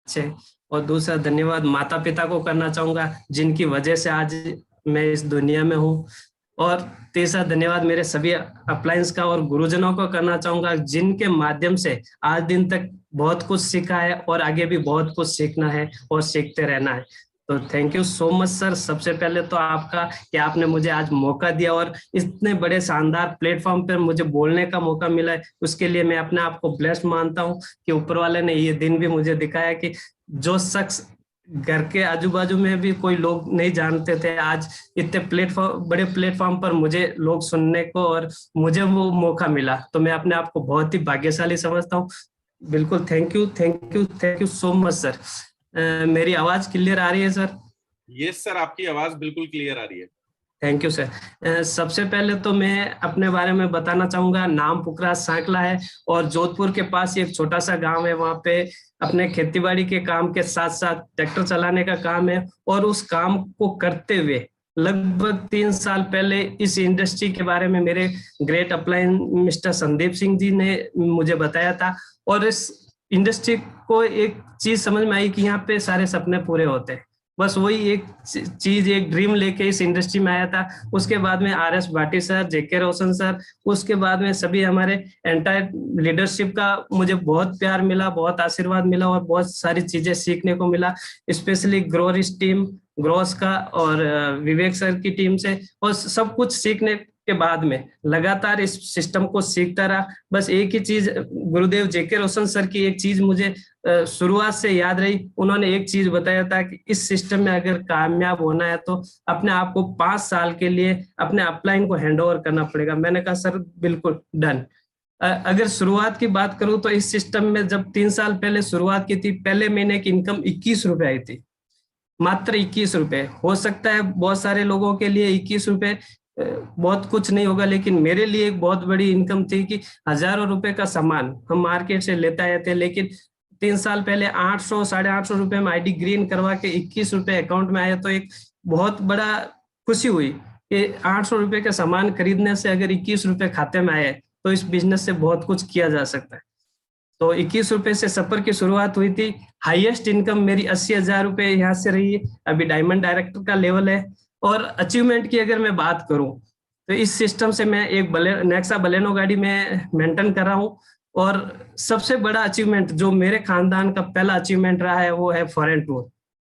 से। और दूसरा धन्यवाद माता पिता को करना चाहूंगा, जिनकी वजह से आज मैं इस दुनिया में हूँ। और तीसरा धन्यवाद मेरे सभी अपलायंस का और गुरुजनों को करना चाहूंगा, जिनके माध्यम से आज दिन तक बहुत कुछ सीखा है और आगे भी बहुत कुछ सीखना है और सीखते रहना है। तो thank you so much sir. सबसे पहले तो आपका कि आपने मुझे आज मौका दिया और इतने बड़े शानदार प्लेटफॉर्म पर मुझे बोलने का मौका मिला है, उसके लिए मैं अपने आप को ब्लेस्ड मानता हूँ कि ऊपर वाले ने ये दिन भी मुझे दिखाया कि जो शख्स घर के आजू बाजू में भी कोई लोग नहीं जानते थे, आज इतने बड़े प्लेटफॉर्म पर मुझे लोग सुनने को और मुझे वो मौका मिला, तो मैं अपने आप को बहुत ही भाग्यशाली समझता हूँ। बिल्कुल thank you, thank you, thank you so much sir. मेरी आवाज क्लियर आ रही है सर? यस सर, आपकी आवाज बिल्कुल क्लियर आ रही है। Thank you sir. सबसे पहले तो मैं अपने बारे में बताना चाहूंगा। नाम पुखराज सांकला है और जोधपुर के पास एक छोटा सा गांव है, वहाँ पे अपने खेतीबाड़ी के काम के साथ साथ ट्रैक्टर चलाने का काम है। और उस काम को करते हुए लगभग 3 साल पहले इस इंडस्ट्री के बारे में मेरे great upline mister Sandeep Singh ji ने मुझे बताया था। और इस इंडस्ट्री को एक चीज समझ में आई कि यहाँ पे सारे सपने पूरे होते हैं। बस वही एक चीज, एक ड्रीम लेके इस इंडस्ट्री में आया था। उसके बाद में RS भाटी सर, JK रोशन सर, उसके बाद में सभी हमारे एंटायर लीडरशिप का मुझे बहुत प्यार मिला, बहुत आशीर्वाद मिला और बहुत सारी चीजें सीखने को मिला। स्पेशली ग्रोरिस टीम, ग्रोस का और विवेक सर की टीम से। और सब कुछ सीखने के बाद में लगातार इस सिस्टम को सीखता रहा। बस एक ही चीज, गुरुदेव JK रोशन सर की एक चीज मुझे शुरुआत से याद रही। उन्होंने एक चीज बताया था कि इस सिस्टम में अगर कामयाब होना है तो अपने आप को 5 साल के लिए अपने अपलाइन को हैंडओवर करना पड़ेगा। मैंने कहा सर बिल्कुल डन। अगर शुरुआत की बात करूं तो इस सिस्टम में जब 3 साल पहले शुरुआत की थी, पहले महीने की इनकम 21 रुपए आई थी, मात्र 21 रुपए। हो सकता है बहुत सारे लोगों के लिए 21 रुपए बहुत कुछ नहीं होगा, लेकिन मेरे लिए एक बहुत बड़ी इनकम थी कि हजारों रुपए का सामान हम मार्केट से लेते आए थे। लेकिन 3 साल पहले 800 850 रुपए में ID ग्रीन करवा के 21 रुपए अकाउंट में आया, तो एक बहुत बड़ा खुशी हुई कि 800 रुपए का सामान खरीदने से अगर 21 रुपए खाते में आए तो इस बिजनेस से बहुत कुछ किया जा सकता है। तो 21 रुपए से सफर की शुरुआत हुई थी। हाईएस्ट इनकम मेरी 80,000 रुपए यहाँ से रही है। अभी डायमंड डायरेक्टर का लेवल है। और अचीवमेंट की अगर मैं बात करूं तो इस सिस्टम से मैं एक नेक्सा बलेनो गाड़ी में मेंटेन कर रहा हूं। और सबसे बड़ा अचीवमेंट जो मेरे खानदान का पहला अचीवमेंट रहा है वो है फॉरेन टूर।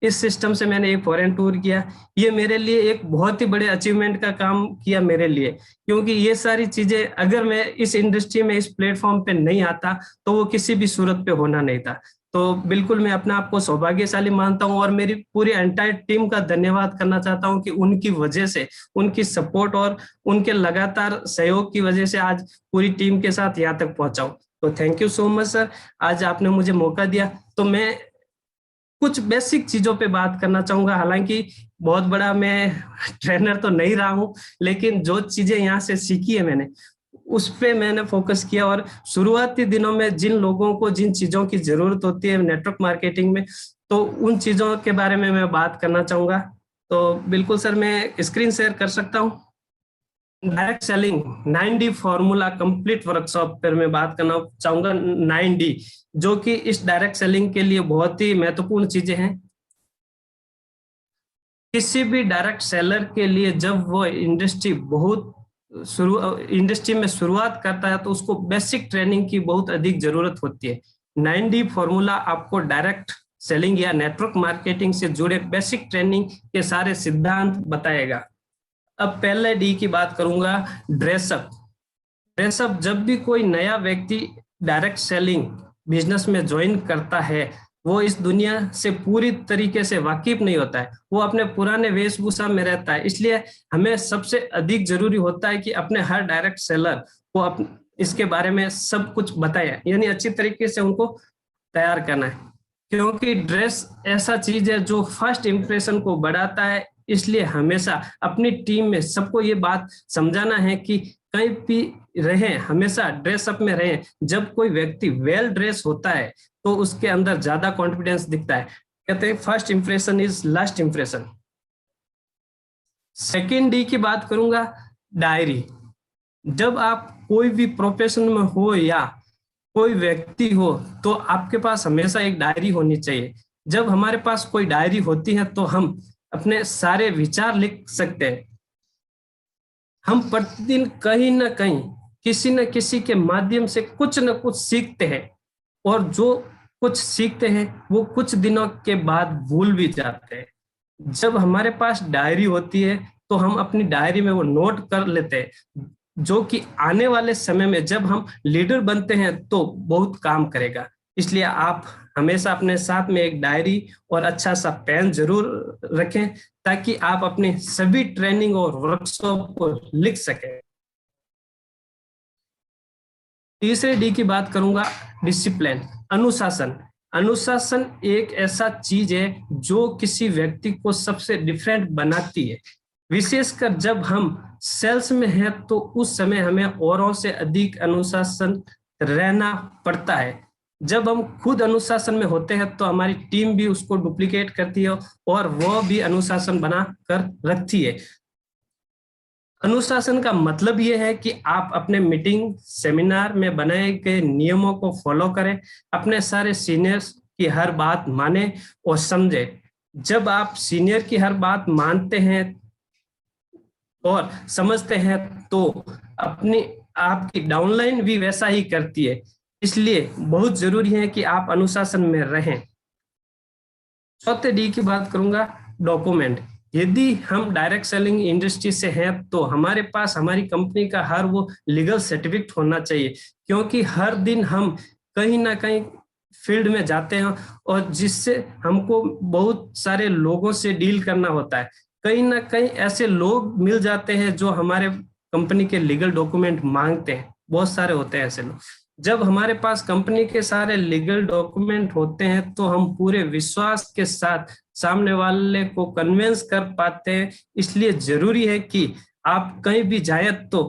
इस सिस्टम से मैंने एक फॉरेन टूर किया। ये मेरे लिए एक बहुत ही बड़े अचीवमेंट का काम किया मेरे लिए, क्योंकि ये सारी चीजें अगर मैं इस इंडस्ट्री में, इस प्लेटफॉर्म पे नहीं आता तो वो किसी भी सूरत पे होना नहीं था। तो बिल्कुल मैं अपने आप को सौभाग्यशाली मानता हूं और मेरी पूरी एंटायर टीम का धन्यवाद करना चाहता हूं कि उनकी वजह से, उनकी सपोर्ट और उनके लगातार सहयोग की वजह से आज पूरी टीम के साथ यहाँ तक पहुंचा हूं। तो thank you so much sir, आज आपने मुझे मौका दिया। तो मैं कुछ बेसिक चीजों पे बात करना चाहूंगा। हालांकि बहुत बड़ा मैं ट्रेनर तो नहीं रहा हूं, लेकिन जो चीजें यहाँ से सीखी है मैंने, उस पे मैंने फोकस किया। और शुरुआती दिनों में जिन लोगों को जिन चीजों की जरूरत होती है नेटवर्क मार्केटिंग में, तो उन चीजों के बारे में मैं बात करना चाहूंगा। तो बिल्कुल सर, मैं स्क्रीन शेयर कर सकता हूँ। Direct selling 9D formula complete workshop पर मैं बात करना चाहूंगा। 9D जो कि इस डायरेक्ट सेलिंग के लिए बहुत ही महत्वपूर्ण चीजें हैं। किसी भी डायरेक्ट सेलर के लिए जब वो इंडस्ट्री में शुरुआत करता है तो उसको बेसिक ट्रेनिंग की बहुत अधिक जरूरत होती है। 9D फॉर्मूला आपको डायरेक्ट सेलिंग या नेटवर्क मार्केटिंग से जुड़े बेसिक ट्रेनिंग के सारे सिद्धांत बताएगा। अब पहले D की बात करूंगा, ड्रेसअप। ड्रेसअप, जब भी कोई नया व्यक्ति डायरेक्ट सेलिंग बिजनेस में ज्वाइन करता है, वो इस दुनिया से पूरी तरीके से वाकिफ नहीं होता है, वो अपने पुराने वेशभूषा में रहता है। इसलिए हमें सबसे अधिक जरूरी होता है कि अपने हर डायरेक्ट सेलर को इसके बारे में सब कुछ बताया, यानी अच्छी तरीके से उनको तैयार करना है। क्योंकि ड्रेस ऐसा चीज है जो फर्स्ट इंप्रेशन को बढ़ाता है। इसलिए हमेशा अपनी टीम में सबको ये बात समझाना है कि कहीं भी रहें, हमेशा ड्रेसअप में रहें। जब कोई व्यक्ति वेल ड्रेस होता है तो उसके अंदर ज्यादा कॉन्फिडेंस दिखता है। कहते हैं first impression is last impression. Second D की बात करूंगा, डायरी। जब आप कोई भी प्रोफेशन में हो या कोई व्यक्ति हो तो आपके पास हमेशा एक डायरी होनी चाहिए। जब हमारे पास कोई डायरी होती है तो हम अपने सारे विचार लिख सकते हैं। हम प्रतिदिन कहीं ना कहीं किसी न किसी के माध्यम से कुछ न कुछ सीखते हैं, और जो कुछ सीखते हैं वो कुछ दिनों के बाद भूल भी जाते हैं। जब हमारे पास डायरी होती है तो हम अपनी डायरी में वो नोट कर लेते हैं, जो कि आने वाले समय में जब हम लीडर बनते हैं तो बहुत काम करेगा। इसलिए आप हमेशा अपने साथ में एक डायरी और अच्छा सा पेन जरूर रखें, ताकि आप अपने सभी ट्रेनिंग और वर्कशॉप को लिख सकें। तीसरे डी की बात करूंगा, डिसिप्लिन, अनुशासन। अनुशासन एक ऐसा चीज है जो किसी व्यक्ति को सबसे डिफरेंट बनाती है। विशेषकर जब हम सेल्स में हैं तो उस समय हमें औरों से अधिक अनुशासन रहना पड़ता है। जब हम खुद अनुशासन में होते हैं तो हमारी टीम भी उसको डुप्लीकेट करती है और वो भी अनुशासन बना कर रखती है। अनुशासन का मतलब ये है कि आप अपने मीटिंग सेमिनार में बनाए गए नियमों को फॉलो करें, अपने सारे सीनियर्स की हर बात माने और समझे। जब आप सीनियर की हर बात मानते हैं और समझते हैं तो अपनी आपकी डाउनलाइन भी वैसा ही करती है। इसलिए बहुत जरूरी है कि आप अनुशासन में रहें। चौथे डी की बात करूंगा, डॉक्यूमेंट। यदि हम डायरेक्ट सेलिंग इंडस्ट्री से हैं तो हमारे पास हमारी कंपनी का हर वो लीगल सर्टिफिकेट होना चाहिए, क्योंकि हर दिन हम कहीं ना कहीं फील्ड में जाते हैं और जिससे हमको बहुत सारे लोगों से डील करना होता है। कहीं ना कहीं ऐसे लोग मिल जाते हैं जो हमारे कंपनी के लीगल डॉक्यूमेंट मांगते हैं, बहुत सारे होते हैं ऐसे लोग। जब हमारे पास कंपनी के सारे लीगल डॉक्यूमेंट होते हैं तो हम पूरे विश्वास के साथ सामने वाले को कन्विंस कर पाते हैं। इसलिए जरूरी है कि आप कहीं भी जाए तो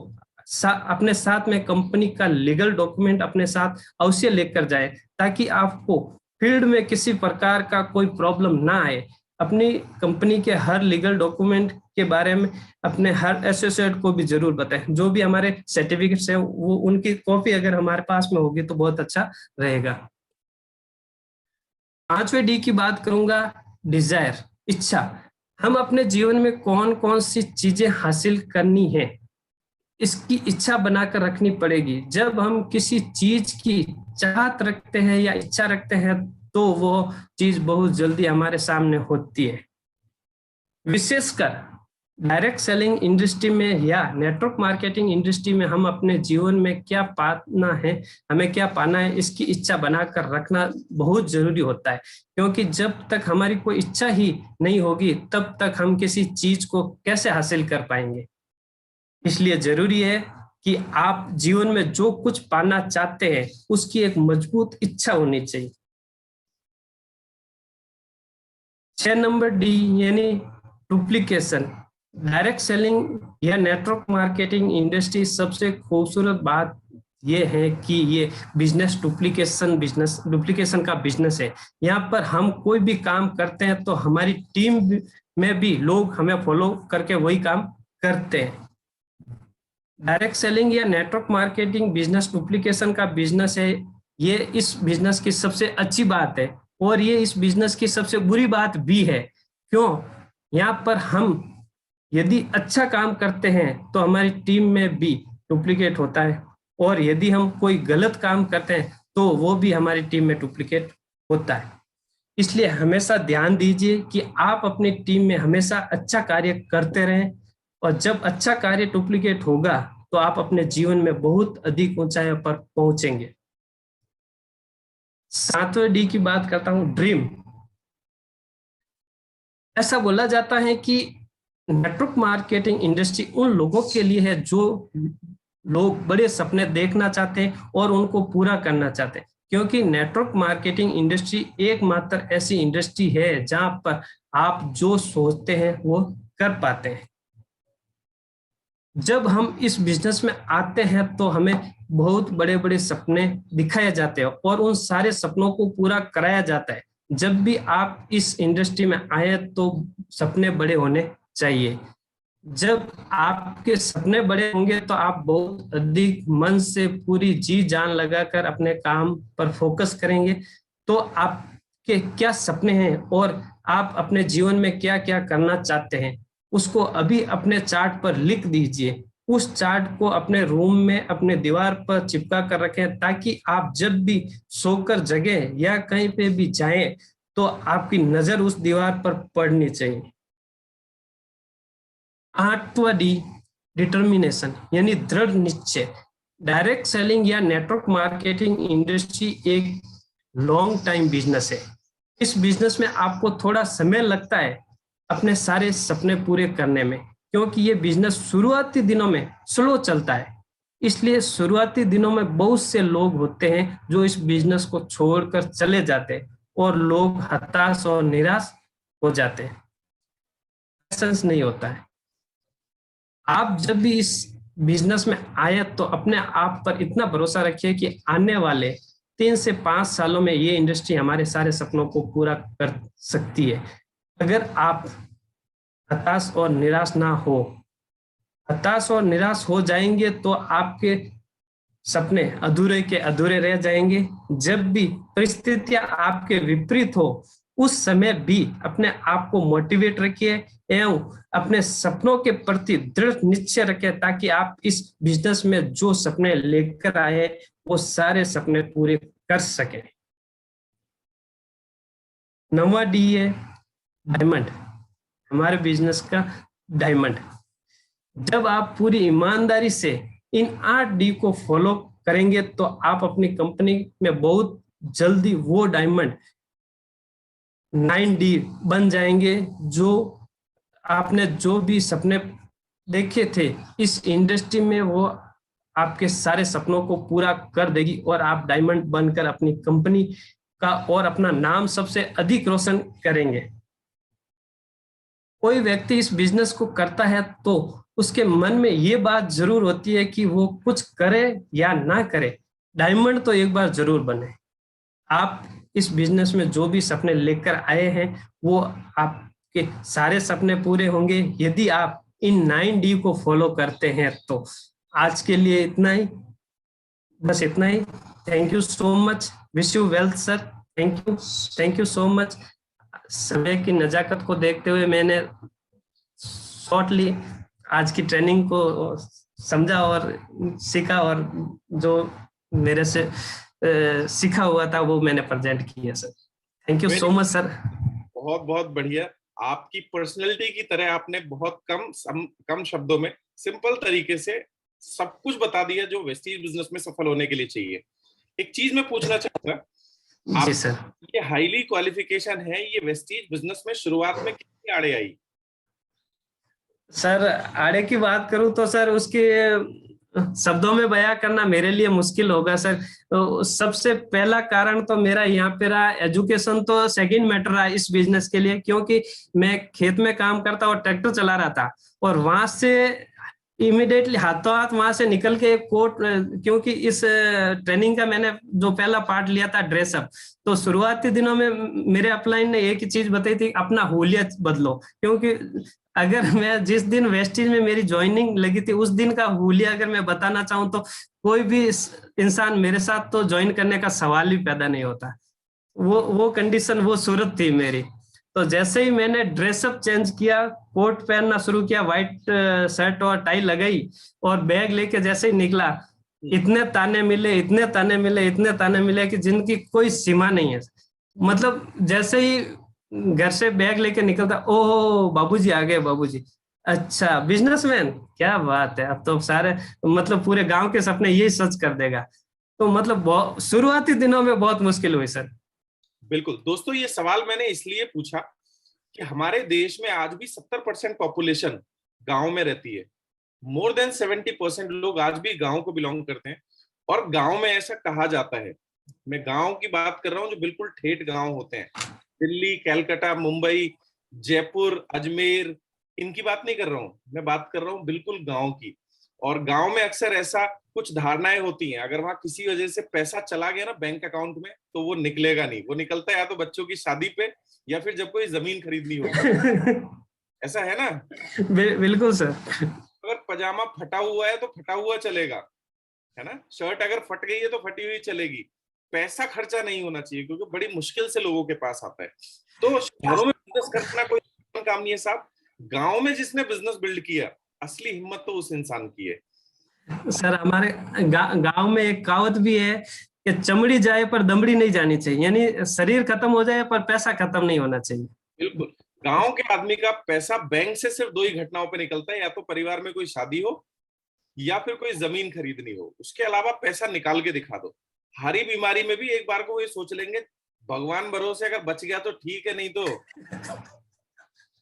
अपने साथ में कंपनी का लीगल डॉक्यूमेंट अपने साथ अवश्य लेकर जाए, ताकि आपको फील्ड में किसी प्रकार का कोई प्रॉब्लम ना आए। अपनी कंपनी के हर लीगल डॉक्यूमेंट के बारे में अपने हर एसोसिएट को भी जरूर बताएं। जो भी हमारे सर्टिफिकेट्स हैं वो उनकी कॉपी अगर हमारे पास में होगी तो बहुत अच्छा रहेगा। पांचवें डी की बात करूंगा, डिजायर, इच्छा। हम अपने जीवन में कौन कौन सी चीजें हासिल करनी है, इसकी इच्छा बनाकर रखनी पड़ेगी। जब हम किसी चीज की चाहत रखते हैं या इच्छा रखते हैं तो वो चीज बहुत जल्दी हमारे सामने होती है। विशेषकर डायरेक्ट सेलिंग इंडस्ट्री में या नेटवर्क मार्केटिंग इंडस्ट्री में हम अपने जीवन में क्या पाना है, हमें क्या पाना है, इसकी इच्छा बनाकर रखना बहुत जरूरी होता है। क्योंकि जब तक हमारी कोई इच्छा ही नहीं होगी तब तक हम किसी चीज को कैसे हासिल कर पाएंगे। इसलिए जरूरी है कि आप जीवन में जो कुछ पाना चाहते हैं उसकी एक मजबूत इच्छा होनी चाहिए। 6 नंबर डी यानी डुप्लीकेशन। डायरेक्ट सेलिंग या नेटवर्क मार्केटिंग इंडस्ट्री सबसे खूबसूरत बात ये है कि ये डुप्लीकेशन का बिजनेस है। यहाँ पर हम कोई भी काम करते हैं तो हमारी टीम में भी लोग हमें फॉलो करके वही काम करते हैं। डायरेक्ट सेलिंग या नेटवर्क मार्केटिंग बिजनेस डुप्लीकेशन का बिजनेस है। ये इस बिजनेस की सबसे अच्छी बात है और ये इस बिजनेस की सबसे बुरी बात भी है। क्यों? यहाँ पर हम यदि अच्छा काम करते हैं तो हमारी टीम में भी डुप्लीकेट होता है, और यदि हम कोई गलत काम करते हैं तो वो भी हमारी टीम में डुप्लीकेट होता है। इसलिए हमेशा ध्यान दीजिए कि आप अपनी टीम में हमेशा अच्छा कार्य करते रहें, और जब अच्छा कार्य डुप्लीकेट होगा तो आप अपने जीवन में बहुत अधिक ऊंचाई पर पहुंचेंगे। 7वें डी की बात करता हूं, ड्रीम। ऐसा बोला जाता है कि नेटवर्क मार्केटिंग इंडस्ट्री उन लोगों के लिए है जो लोग बड़े सपने देखना चाहते हैं और उनको पूरा करना चाहते हैं। क्योंकि नेटवर्क मार्केटिंग इंडस्ट्री एकमात्र ऐसी इंडस्ट्री है जहां पर आप जो सोचते हैं वो कर पाते हैं। जब हम इस बिजनेस में आते हैं तो हमें बहुत बड़े बड़े सपने दिखाए जाते हैं और उन सारे सपनों को पूरा कराया जाता है। जब भी आप इस इंडस्ट्री में आए तो सपने बड़े होने चाहिए। जब आपके सपने बड़े होंगे तो आप बहुत अधिक मन से पूरी जी जान लगाकर अपने काम पर फोकस करेंगे। तो आपके क्या सपने हैं और आप अपने जीवन में क्या क्या करना चाहते हैं, उसको अभी अपने चार्ट पर लिख दीजिए। उस चार्ट को अपने रूम में अपने दीवार पर चिपका कर रखें, ताकि आप जब भी सोकर जगे या कहीं पे भी जाएं तो आपकी नजर उस दीवार पर पड़नी चाहिए। 8वां डी, डिटर्मिनेशन, यानी दृढ़ निश्चय। डायरेक्ट सेलिंग या नेटवर्क मार्केटिंग इंडस्ट्री एक लॉन्ग टाइम बिजनेस है। इस बिजनेस में आपको थोड़ा समय लगता है अपने सारे सपने पूरे करने में, क्योंकि ये बिजनेस शुरुआती दिनों में स्लो चलता है। इसलिए शुरुआती दिनों में बहुत से लोग होते हैं जो इस बिजनेस को छोड़कर चले जाते हैं और लोग हताश और निराश हो जाते हैं, पैशंस नहीं होता है। आप जब भी इस बिजनेस में आए तो अपने आप पर इतना भरोसा रखिए कि आने वाले 3 से 5 सालों में ये इंडस्ट्री हमारे सारे सपनों को पूरा कर सकती है। अगर आप हताश और निराश ना हो, हताश और निराश हो जाएंगे तो आपके सपने अधूरे के अधूरे रह जाएंगे। जब भी परिस्थितियां आपके विपरीत हो, उस समय भी अपने आप को मोटिवेट रखिए एवं अपने सपनों के प्रति दृढ़ निश्चय रखें, ताकि आप इस बिजनेस में जो सपने लेकर आए वो सारे सपने पूरे कर सकें। 9वां डी है डायमंड, हमारे बिजनेस का डायमंड। जब आप पूरी ईमानदारी से इन 8 डी को फॉलो करेंगे तो आप अपनी कंपनी में बहुत जल्दी वो डायमंड 9D बन जाएंगे, जो आपने जो भी सपने देखे थे इस इंडस्ट्री में, वो आपके सारे सपनों को पूरा कर देगी और आप डायमंड बनकर अपनी कंपनी का और अपना नाम सबसे अधिक रोशन करेंगे। कोई व्यक्ति इस बिजनेस को करता है तो उसके मन में ये बात जरूर होती है कि वो कुछ करे या ना करे, डायमंड तो एक बार जरूर बने। आप इस बिजनेस में जो भी सपने लेकर आए हैं वो आपके सारे सपने पूरे होंगे यदि आप इन 9D को फॉलो करते हैं। तो आज के लिए इतना ही, बस इतना ही। Thank you so much, wish you wealth sir. Thank you so much. समय की नजाकत को देखते हुए मैंने शॉर्टली आज की ट्रेनिंग को समझा और सीखा, और जो मेरे से सीखा हुआ था वो मैंने प्रेजेंट किया sir. Thank you so much sir. बहुत बहुत बढ़िया। आपकी पर्सनैलिटी की तरह आपने बहुत कम शब्दों में सिंपल तरीके से सब कुछ बता दिया जो वेस्टीज बिजनेस में सफल होने के लिए चाहिए। एक चीज मैं पूछना चाहूंगा, जी सर, ये हाईली क्वालिफिकेशन है, ये वेस्टीज बिजनेस में शुरुआत में कितनी आड़े आई? सर आड़े की बात करूं तो सर उसके शब्दों में बयां करना मेरे लिए मुश्किल होगा सर। तो सबसे पहला कारण तो मेरा यहाँ पे रहा, एजुकेशन तो सेकंड मैटर रहा इस बिजनेस के लिए, क्योंकि मैं खेत में काम करता और ट्रैक्टर चला रहा था और वहां से इमिडिएटली हाथों हाथ वहां से निकल के कोट, क्योंकि इस ट्रेनिंग का मैंने जो पहला पार्ट लिया था ड्रेसअप, तो शुरुआती दिनों में मेरे अपलाइन ने एक ही चीज बताई थी, अपना हुलिया बदलो। क्योंकि अगर मैं जिस दिन वेस्टीज में मेरी ज्वाइनिंग लगी थी उस दिन का हुलिया अगर मैं बताना चाहूँ तो कोई भी इंसान मेरे साथ तो ज्वाइन करने का सवाल ही पैदा नहीं होता। वो कंडीशन, वो सूरत थी मेरी। तो जैसे ही मैंने ड्रेसअप चेंज किया, कोट पहनना शुरू किया, व्हाइट शर्ट और टाई लगाई और बैग लेके जैसे ही निकला, इतने ताने मिले, इतने ताने मिले, इतने ताने मिले कि जिनकी कोई सीमा नहीं है। मतलब जैसे ही घर से बैग लेके निकलता, ओह बाबूजी आ गए, बाबूजी अच्छा बिजनेसमैन, क्या बात है, अब तो सारे मतलब पूरे गांव के सपने यही सच कर देगा। तो मतलब शुरुआती दिनों में बहुत मुश्किल हुई सर। बिल्कुल दोस्तों, ये सवाल मैंने इसलिए पूछा कि हमारे देश में आज भी 70% पॉपुलेशन गांव में रहती है। मोर देन 70% लोग आज भी गांव को बिलोंग करते हैं। और गांव में ऐसा कहा जाता है, मैं गांव की बात कर रहा हूं जो बिल्कुल ठेठ गांव होते हैं, दिल्ली, कलकत्ता, मुंबई, जयपुर, अजमेर, इनकी बात नहीं कर रहा हूं, मैं बात कर रहा हूं बिल्कुल गांव की। और गांव में अक्सर ऐसा कुछ धारणाएं होती हैं, अगर वहां किसी वजह से पैसा चला गया ना बैंक अकाउंट में, तो वो निकलेगा नहीं। वो निकलता है या तो बच्चों की शादी पे या फिर जब कोई जमीन खरीदनी होगी। ऐसा है ना? बिल्कुल सर। अगर पजामा फटा हुआ है तो फटा हुआ चलेगा, है ना? शर्ट अगर फट गई है तो फटी हुई चलेगी। पैसा खर्चा नहीं होना चाहिए, क्योंकि बड़ी मुश्किल से लोगों के पास आता है। तो शहरों में बिजनेस करना कोई काम नहीं है साहब। गांव में जिसने बिजनेस बिल्ड किया, असली हिम्मत तो उस इंसान की है। सर हमारे गांव में एक कहावत भी है कि चमड़ी जाए पर दमड़ी नहीं जानी चाहिए, यानी शरीर खत्म हो जाए पर पैसा खत्म नहीं होना चाहिए। बिल्कुल। गांव के आदमी का पैसा बैंक से सिर्फ दो ही घटनाओं पे निकलता है, या तो परिवार में कोई शादी हो या फिर कोई जमीन खरीदनी हो। उसके अलावा पैसा निकाल के दिखा दो। हरी बीमारी में भी एक बार को ये सोच लेंगे, भगवान भरोसे अगर बच गया तो ठीक है, नहीं तो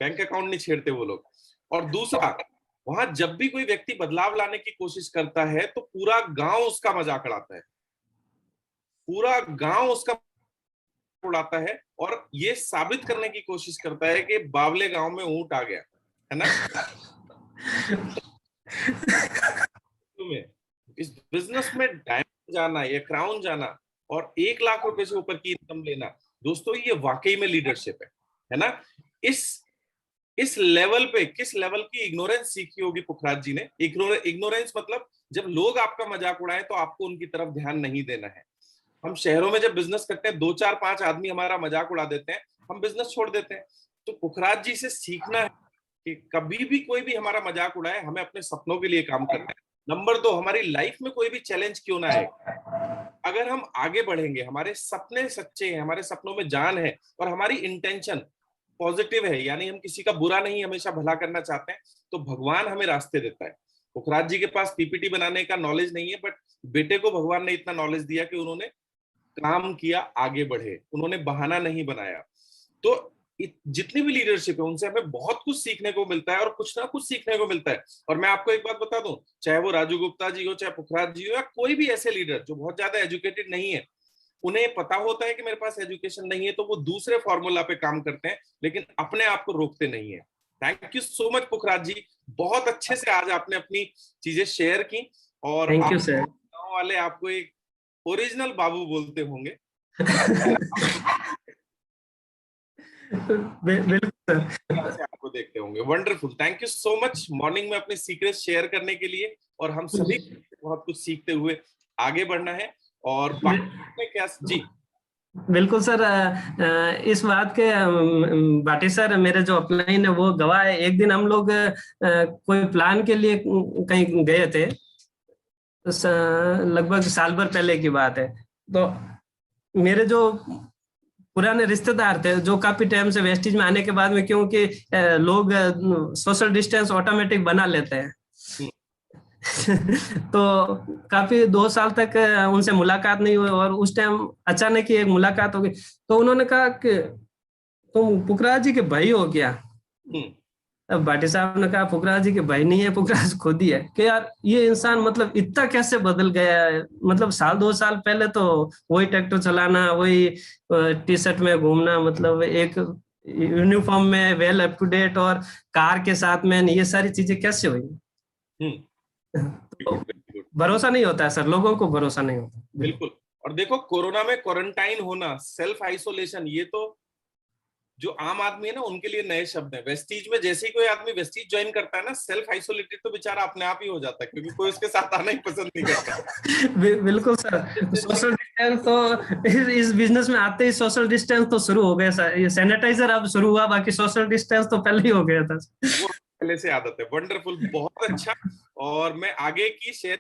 बैंक अकाउंट नहीं छेड़ते वो लोग। और दूसरा, वहां जब भी कोई व्यक्ति बदलाव लाने की कोशिश करता है तो पूरा गांव उसका मजाक उड़ाता है, पूरा गांव उसका उड़ाता है, और ये साबित करने की कोशिश करता है कि बावले गांव में ऊंट आ गया, है ना? इस बिजनेस में डायमंड जाना या क्राउन जाना और 1 लाख रुपए से ऊपर की इनकम लेना, दोस्तों ये वाकई में लीडरशिप है ना? इस लेवल पे, किस लेवल की इग्नोरेंस सीखी होगी पुखराज जी ने। इग्नोरेंस मतलब जब लोग आपका मजाक उड़ाएं तो आपको उनकी तरफ ध्यान नहीं देना है। हम शहरों में जब बिजनेस करते हैं, 2 4 5 आदमी हमारा मजाक उड़ा देते हैं, हम बिजनेस छोड़ देते हैं। तो पुखराज जी से सीखना है कि कभी भी कोई भी हमारा मजाक उड़ाए, हमें अपने सपनों के लिए काम करना है। नंबर 2, हमारी लाइफ में कोई भी चैलेंज क्यों ना आए, अगर हम आगे बढ़ेंगे, हमारे सपने सच्चे हैं, हमारे सपनों में जान है और हमारी इंटेंशन पॉजिटिव है, यानी हम किसी का बुरा नहीं, हमेशा भला करना चाहते हैं, तो भगवान हमें रास्ते देता है। पुखराज जी के पास पीपीटी बनाने का नॉलेज नहीं है, बट बेटे को भगवान ने इतना नॉलेज दिया कि उन्होंने काम किया, आगे बढ़े, उन्होंने बहाना नहीं बनाया। तो जितनी भी लीडरशिप है उनसे हमें बहुत कुछ सीखने को मिलता है, और कुछ ना कुछ सीखने को मिलता है। और मैं आपको एक बात बता दूं, चाहे वो राजू गुप्ता जी हो, चाहे पुखराज जी हो, या कोई भी ऐसे लीडर जो बहुत ज्यादा एजुकेटेड नहीं है, उन्हें पता होता है कि मेरे पास एजुकेशन नहीं है, तो वो दूसरे फॉर्मूला पे काम करते हैं, लेकिन अपने आप को रोकते नहीं है। थैंक यू सो मच पुखराज जी, बहुत अच्छे से आज आपने अपनी चीजें शेयर की, और थैंक यू सर। गांव वाले आपको एक ओरिजिनल बाबू बोलते होंगे। बिल्कुल सर। आपको देखते होंगे। Wonderful, thank you so much morning में अपने सीक्रेट शेयर करने के लिए, और हम सभी बहुत कुछ सीखते हुए आगे बढ़ना है। और बाकी क्या जी? बिल्कुल सर। इस बात के बाटी सर, मेरे जो अपलाइन है वो गवाह है। एक दिन हम लोग कोई प्लान के लिए कहीं गए थे, लगभग साल भर पहले की बात है। तो मेरे जो पुराने रिश्तेदार थे, जो काफी टाइम से वेस्टेज में आने के बाद में, क्योंकि लोग सोशल डिस्टेंस ऑटोमेटिक बना लेते हैं तो काफी 2 साल तक उनसे मुलाकात नहीं हुई, और उस टाइम अचानक ही एक मुलाकात हो गई। तो उन्होंने कहा कि तुम पुखराज जी के भाई हो क्या? अब भाटी साहब ने कहा पुखराज जी के भाई नहीं है, पुखराज खुद ही है। कि यार ये इंसान मतलब इतना कैसे बदल गया है। मतलब 1 2 साल पहले तो वही ट्रैक्टर चलाना, वही टी शर्ट में घूमना, मतलब एक यूनिफॉर्म में वेल अप टू डेट, और कार के साथ में, ये सारी चीजें कैसे हुई? तो भरोसा नहीं होता है सर, लोगों को भरोसा नहीं होता। बिल्कुल। और देखो, कोरोना में क्वारंटाइन होना, सेल्फ आइसोलेशन, ये तो जो आम आदमी है ना उनके लिए नए शब्द है। वेस्टीज में जैसे ही कोई आदमी वेस्टीज ज्वाइन करता है ना, सेल्फ आइसोलेटेड तो बेचारा अपने आप ही हो जाता है, क्योंकि कोई उसके साथ आना ही पसंद नहीं करता। बिल्कुल सर। सोशल डिस्टेंस तो इस बिजनेस में आते ही सोशल डिस्टेंस तो शुरू हो गया सर। ये सैनिटाइजर अब शुरू हुआ, बाकी सोशल डिस्टेंस तो पहले ही हो गया था। वो पहले से आदत है। वंडरफुल, बहुत अच्छा। और मैं आगे की शेयर